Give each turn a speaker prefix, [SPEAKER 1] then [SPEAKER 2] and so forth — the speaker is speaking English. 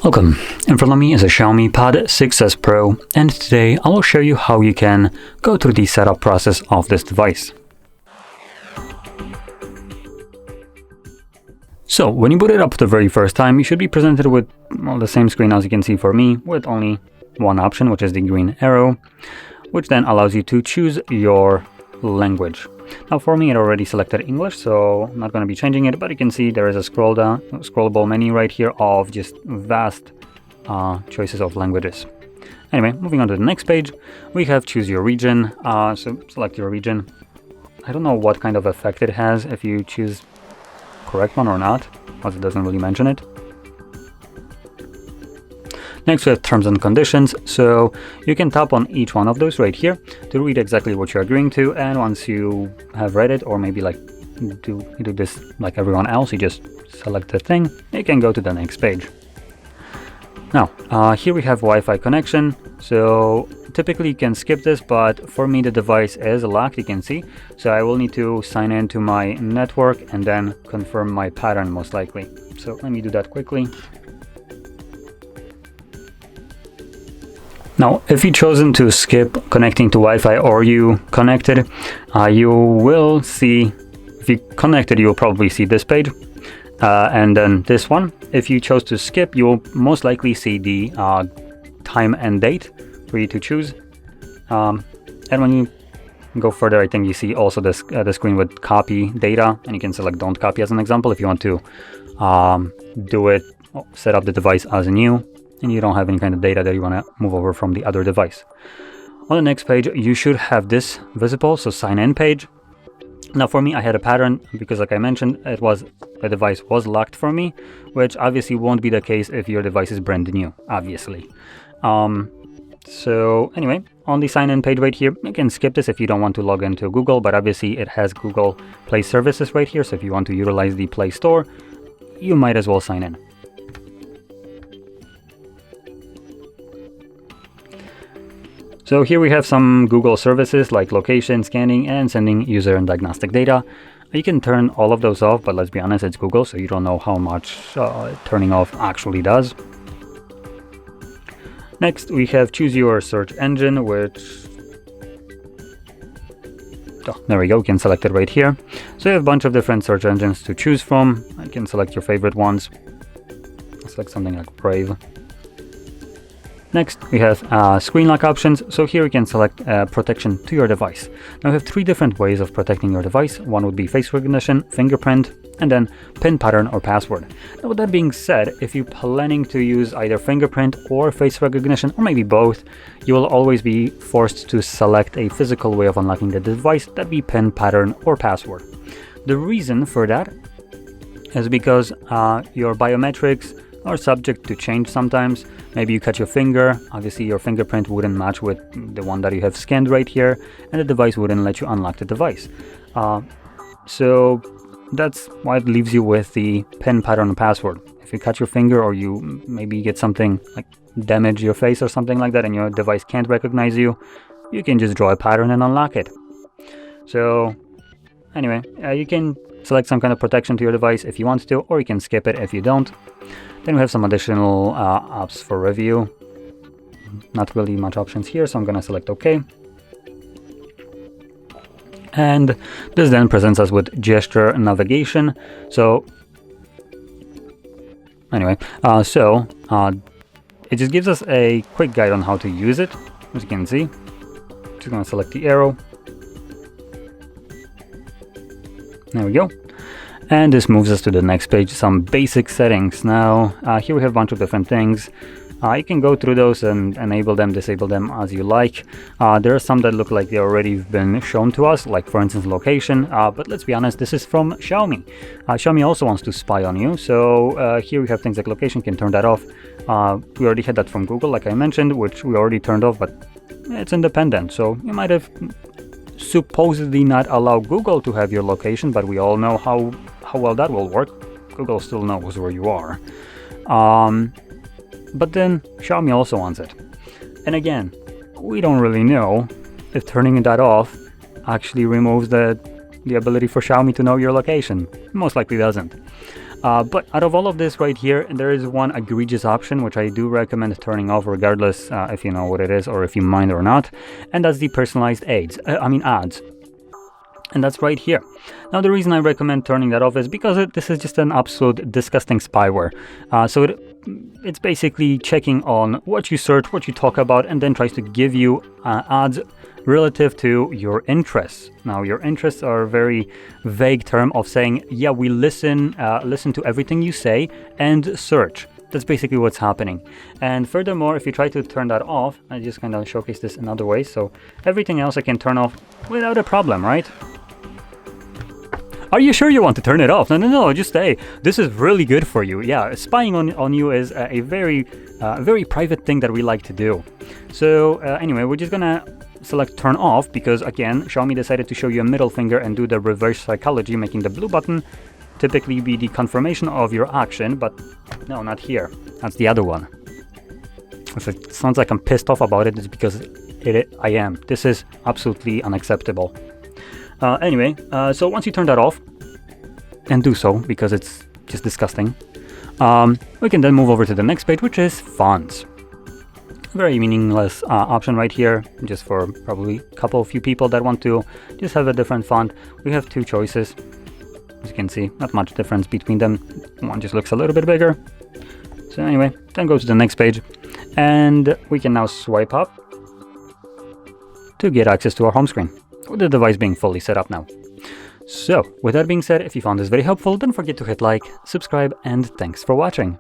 [SPEAKER 1] Welcome, in front of me is a Xiaomi Pad 6s Pro, and today I will show you how you can go through the setup process of this device. So when you boot it up the very first time, you should be presented with the same screen as you can see for me, with only one option, which is the green arrow, which then allows you to choose your language. Now for me it already selected English, so I'm not going to be changing it, but you can see there is a scrollable menu right here of just vast choices of languages. Anyway, moving on to the next page, we have choose your region. So select your region. I don't know what kind of effect it has if you choose correct one or not, as it doesn't really mention it. Next we have terms and conditions, so you can tap on each one of those right here to read exactly what you're agreeing to, and once you have read it, or maybe like you do this like everyone else, you just select the thing, you can go to the next page. Now here we have Wi-Fi connection, so typically you can skip this, but for me the device is locked, you can see, so I will need to sign in to my network and then confirm my pattern most likely. So let me do that quickly. Now, if you've chosen to skip connecting to Wi-Fi or you connected, you will see, if you connected, you'll probably see this page, and then this one. If you chose to skip, you will most likely see the time and date for you to choose. And when you go further, I think you see also this the screen with copy data, and you can select don't copy as an example if you want to set up the device as new, and you don't have any kind of data that you want to move over from the other device. On the next page, you should have this visible, so sign in page. Now for me, I had a pattern because like I mentioned, the device was locked for me, which obviously won't be the case if your device is brand new, obviously. So anyway, on the sign in page right here, you can skip this if you don't want to log into Google, but obviously it has Google Play services right here, so if you want to utilize the Play Store, you might as well sign in. So here we have some Google services like location, scanning, and sending user and diagnostic data. You can turn all of those off, but let's be honest, it's Google, so you don't know how much turning off actually does. Next, we have choose your search engine, which... Oh, there we go, you can select it right here. So you have a bunch of different search engines to choose from. You can select your favorite ones. Select something like Brave. Next, we have screen lock options. So here you can select protection to your device. Now we have three different ways of protecting your device. One would be face recognition, fingerprint, and then PIN pattern or password. Now with that being said, if you're planning to use either fingerprint or face recognition, or maybe both, you will always be forced to select a physical way of unlocking the device, that'd be PIN pattern or password. The reason for that is because your biometrics are subject to change sometimes. Maybe you cut your finger, obviously your fingerprint wouldn't match with the one that you have scanned right here, and the device wouldn't let you unlock the device. So that's why it leaves you with the PIN pattern and password. If you cut your finger, or you maybe get something like damage your face or something like that, and your device can't recognize you, you can just draw a pattern and unlock it. So anyway, you can select some kind of protection to your device if you want to, or you can skip it if you don't. Then we have some additional apps for review. Not really much options here, so I'm going to select OK. And this then presents us with gesture navigation. So anyway, it just gives us a quick guide on how to use it. As you can see, just going to select the arrow. There we go. And this moves us to the next page, some basic settings. Now, here we have a bunch of different things. You can go through those and enable them, disable them as you like. There are some that look like they already been shown to us, like for instance location, but let's be honest, this is from Xiaomi. Xiaomi also wants to spy on you, so here we have things like location, you can turn that off. We already had that from Google, like I mentioned, which we already turned off, but it's independent, so you might have supposedly not allow Google to have your location, but we all know how well that will work. Google still knows where you are. But then Xiaomi also wants it. And again, we don't really know if turning that off actually removes the ability for Xiaomi to know your location. Most likely doesn't. But out of all of this right here, there is one egregious option which I do recommend turning off regardless if you know what it is or if you mind or not, and that's the personalized ads. And that's right here. Now the reason I recommend turning that off is because this is just an absolute disgusting spyware. So it's basically checking on what you search, what you talk about, and then tries to give you ads relative to your interests. Now your interests are a very vague term of saying, yeah, we listen to everything you say and search. That's basically what's happening. And furthermore, if you try to turn that off, I just kind of showcase this another way. So everything else I can turn off without a problem, right? Are you sure you want to turn it off? No, just stay. This is really good for you. Yeah, spying on you is a very private thing that we like to do. So anyway, we're just gonna select turn off because again, Xiaomi decided to show you a middle finger and do the reverse psychology, making the blue button typically be the confirmation of your action, but no, not here. That's the other one. If it sounds like I'm pissed off about it, it's because I am. This is absolutely unacceptable. Anyway, so once you turn that off, and do so because it's just disgusting, we can then move over to the next page, which is fonts. Very meaningless option right here, just for probably a few people that want to just have a different font. We have two choices. As you can see, not much difference between them. One just looks a little bit bigger. So anyway, then go to the next page, and we can now swipe up to get access to our home screen, with the device being fully set up now. So, with that being said, if you found this very helpful, don't forget to hit like, subscribe, and thanks for watching.